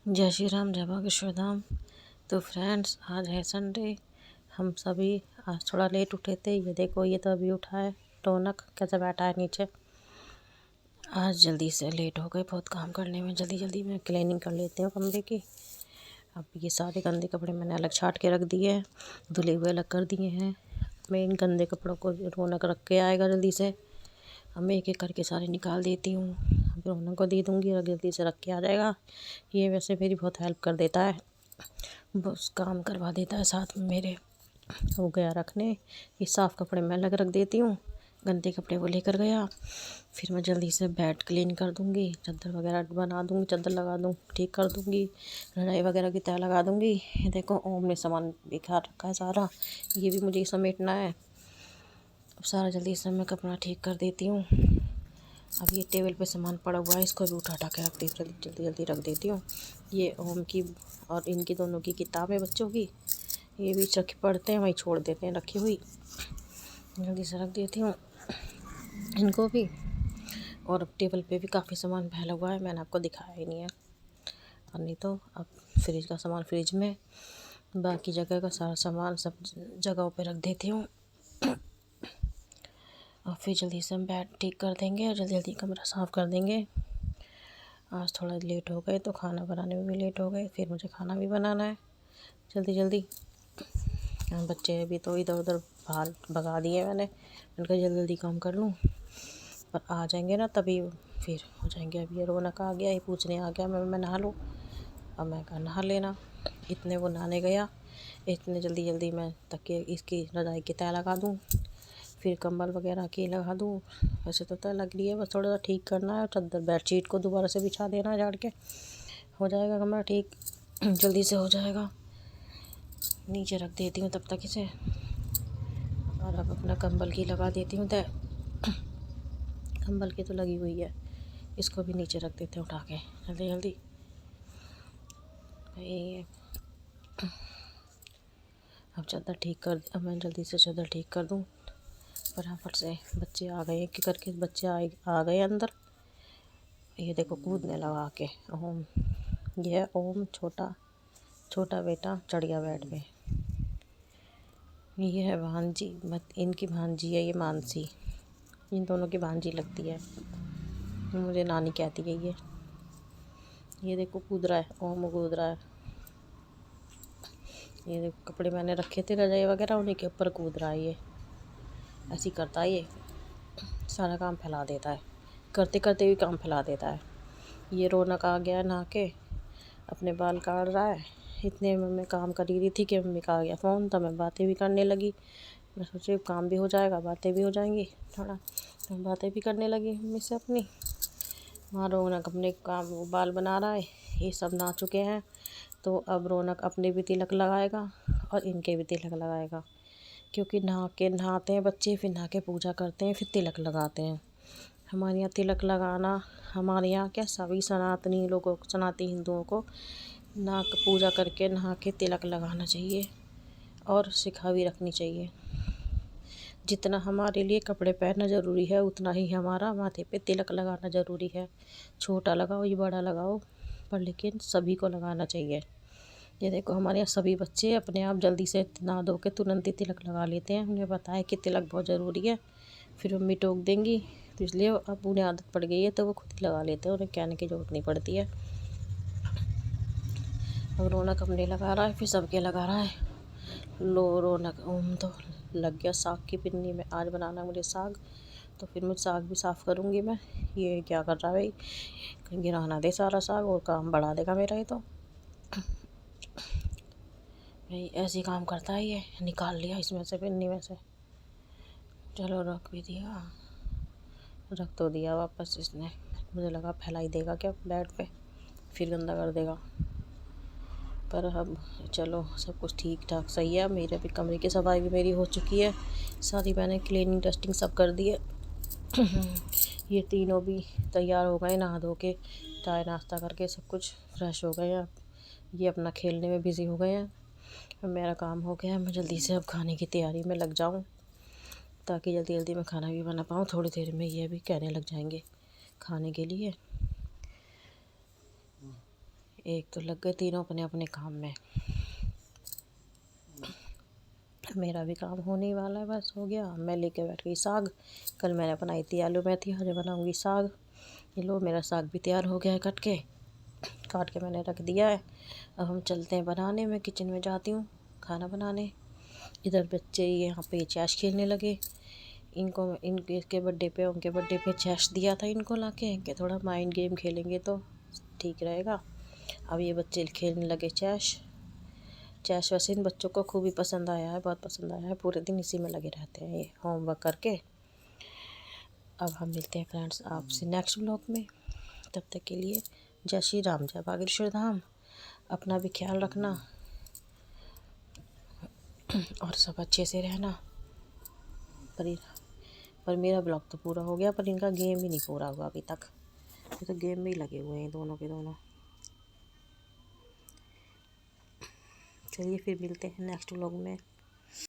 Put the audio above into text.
जय श्री राम, जय बागेश्वर धाम। तो फ्रेंड्स, आज है संडे। हम सभी आज थोड़ा लेट उठे थे। ये देखो, ये तो अभी उठा है। रौनक कैसे बैठा है नीचे। आज जल्दी से लेट हो गए बहुत काम करने में। जल्दी जल्दी में क्लीनिंग कर लेते हैं कमरे की। अब ये सारे गंदे कपड़े मैंने अलग छाट के रख दिए हैं, धुले हुए अलग कर दिए हैं। मैं इन गंदे कपड़ों को रौनक रख के आएगा जल्दी से। अब मैं एक एक करके सारे निकाल देती हूँ। अब रौनक को दे दूँगी और जल्दी से रख के आ जाएगा। ये वैसे मेरी बहुत हेल्प कर देता है, बस काम करवा देता है साथ में मेरे। हो गया रखने। ये साफ़ कपड़े मैं अलग रख देती हूँ, गंदे कपड़े वो लेकर गया। फिर मैं जल्दी से बेड क्लीन कर दूँगी, चादर वगैरह बना दूँगी, चादर लगा दूँ, ठीक कर दूँगी, रज़ाई वगैरह की तह लगा दूँगी। ये देखो, ओम ने सामान बिखा रखा है सारा, ये भी मुझे समेटना है। अब सारा जल्दी से मैं कपड़ा ठीक कर देती हूँ। अब ये टेबल पे सामान पड़ा हुआ है, इसको भी उठा के रख देती हूँ, जल्दी जल्दी रख देती हूँ। ये ओम की और इनकी दोनों की किताबें बच्चों की, ये भी रख पढ़ते हैं, वहीं छोड़ देते हैं रखी हुई। जल्दी से रख देती हूँ इनको भी। और अब टेबल पे भी काफ़ी सामान फैला हुआ है, मैंने आपको दिखाया ही नहीं है। और नहीं तो अब फ्रिज का सामान फ्रिज में, बाकी जगह का सारा सामान सब जगहों पे रख देती हूँ। और फिर जल्दी से हम बेड ठीक कर देंगे और जल्दी जल्दी कमरा साफ़ कर देंगे। आज थोड़ा लेट हो गए तो खाना बनाने में भी लेट हो गए। फिर मुझे खाना भी बनाना है जल्दी जल्दी। बच्चे भी तो इधर उधर बाहर भगा दिए मैंने कहा जल्दी जल्दी काम कर लूँ, पर आ जाएंगे ना तभी फिर हो जाएंगे। अब ये रौनक आ गया, ये पूछने आ गया मैं नहा लूँ। अब मैं कहा नहा लेना। इतने वो नहाने गया, इतने जल्दी जल्दी मैं तकिए इसकी रज़ाई की तह लगा दूँ, फिर कंबल वगैरह की लगा दूँ। वैसे तो तह लग रही है, बस थोड़ा सा ठीक करना है। चादर बेडशीट को दोबारा से बिछा देना है झाड़ के, हो जाएगा कमरा ठीक, जल्दी से हो जाएगा। नीचे रख देती हूँ तब तक इसे। और अब अपना कंबल की लगा देती हूँ तह। कंबल की तो लगी हुई है, इसको भी नीचे रख देते हैं उठा के जल्दी जल्दी। ये अब चादर ठीक कर, अब मैं जल्दी से चादर ठीक कर दूँ फटाफट से। बच्चे आ गए, एक करके बच्चे आ गए अंदर। ये देखो कूदने लगा के ओम, ये है ओम छोटा बेटा चढ़ गया बेड पे। ये है भांजी, इनकी भांजी है ये मानसी, इन दोनों की भांजी लगती है, मुझे नानी कहती है ये देखो कूद रहा है, ओम कूद रहा है। ये देखो कपड़े मैंने रखे थे रजाई वगैरह, उन्हीं के ऊपर कूद रहा है ये। ऐसी करता है ये, सारा काम फैला देता है, करते करते भी काम फैला देता है। ये रौनक आ गया नहा के, अपने बाल काट रहा है। इतने में मैं काम कर रही थी कि मम्मी का आ गया फ़ोन, तो मैं बातें भी करने लगी। मैं सोची काम भी हो जाएगा, बातें भी हो जाएंगी थोड़ा, तो बातें भी करने लगी मम्मी से अपनी। वहाँ रौनक अपने काम बाल बना रहा है, ये सब नहा चुके हैं। तो अब रौनक अपने भी तिलक लगाएगा और इनके भी तिलक लगाएगा, क्योंकि नहाते हैं बच्चे, फिर नहा के पूजा करते हैं, फिर तिलक लगाते हैं। हमारे यहाँ तिलक लगाना, हमारे यहाँ क्या सभी सनातनी लोगों को, सनातनी हिंदुओं को पूजा करके नहा के तिलक लगाना चाहिए और सिखा भी रखनी चाहिए। जितना हमारे लिए कपड़े पहनना ज़रूरी है, उतना ही हमारा माथे पे तिलक लगाना ज़रूरी है। छोटा लगाओ या बड़ा लगाओ, पर लेकिन सभी को लगाना चाहिए। ये देखो हमारे यहाँ सभी बच्चे अपने आप जल्दी से नहा धो के तुरंत ही तिलक लगा लेते हैं। उन्हें पता है कि तिलक बहुत ज़रूरी है। फिर मम्मी टोक देंगी, तो इसलिए अब उन्हें आदत पड़ गई है, तो वो खुद ही लगा लेते हैं, उन्हें कहने की ज़रूरत नहीं पड़ती है। अब रौनक अपने लगा रहा है, फिर सबके लगा रहा है। लो रौनक ओम तो लग गया साग की पिन्नी में। आज बनाना मुझे साग, तो फिर मैं साग भी साफ़ करूँगी मैं। ये क्या कर रहा है भाई, कहीं गिरा ना दे सारा साग और काम बढ़ा देगा मेरा ये तो। भाई ऐसे काम करता है ये, निकाल लिया इसमें से पिन्नी में से। चलो रख भी दिया, रख तो दिया वापस इसने। मुझे लगा फैलाई देगा क्या बेड पे, फिर गंदा कर देगा। पर अब चलो सब कुछ ठीक ठाक सही है। मेरे भी कमरे की सफाई भी मेरी हो चुकी है सारी, मैंने क्लीनिंग डस्टिंग सब कर दी है। ये तीनों भी तैयार हो गए नहा धो के, चाय नाश्ता करके सब कुछ फ्रेश हो गए हैं। ये अपना खेलने में बिज़ी हो गए हैं। अब मेरा काम हो गया है, मैं जल्दी से अब खाने की तैयारी में लग जाऊं, ताकि जल्दी जल्दी मैं खाना भी बना पाऊँ। थोड़ी देर में ये भी कहने लग जाएंगे खाने के लिए। एक तो लग गए तीनों अपने अपने काम में। मेरा भी काम होने वाला है, बस हो गया। मैं लेके बैठ गई साग। कल मैंने बनाई थी आलू मेथी, आज बनाऊंगी साग। ये लो मेरा साग भी तैयार हो गया है, काट के मैंने रख दिया है। अब हम चलते हैं बनाने। मैं किचन में जाती हूँ खाना बनाने। इधर बच्चे यहाँ पे चैश खेलने लगे। इनको इनके बर्थडे पे, उनके बर्थडे पे चैश दिया था इनको लाके कि थोड़ा माइंड गेम खेलेंगे तो ठीक रहेगा। अब ये बच्चे खेलने लगे चैश। वैसे इन बच्चों को खूब ही पसंद आया है, बहुत पसंद आया है। पूरे दिन इसी में लगे रहते हैं ये होमवर्क करके। अब हम मिलते हैं फ्रेंड्स आपसे नेक्स्ट ब्लॉग में। तब तक के लिए जय श्री राम, जय बागेश्वर धाम। अपना भी ख्याल रखना और सब अच्छे से रहना। पर मेरा ब्लॉग तो पूरा हो गया, पर इनका गेम ही नहीं पूरा हुआ अभी तक। ये तो गेम में ही लगे हुए हैं दोनों के दोनों। चलिए फिर मिलते हैं नेक्स्ट व्लॉग में।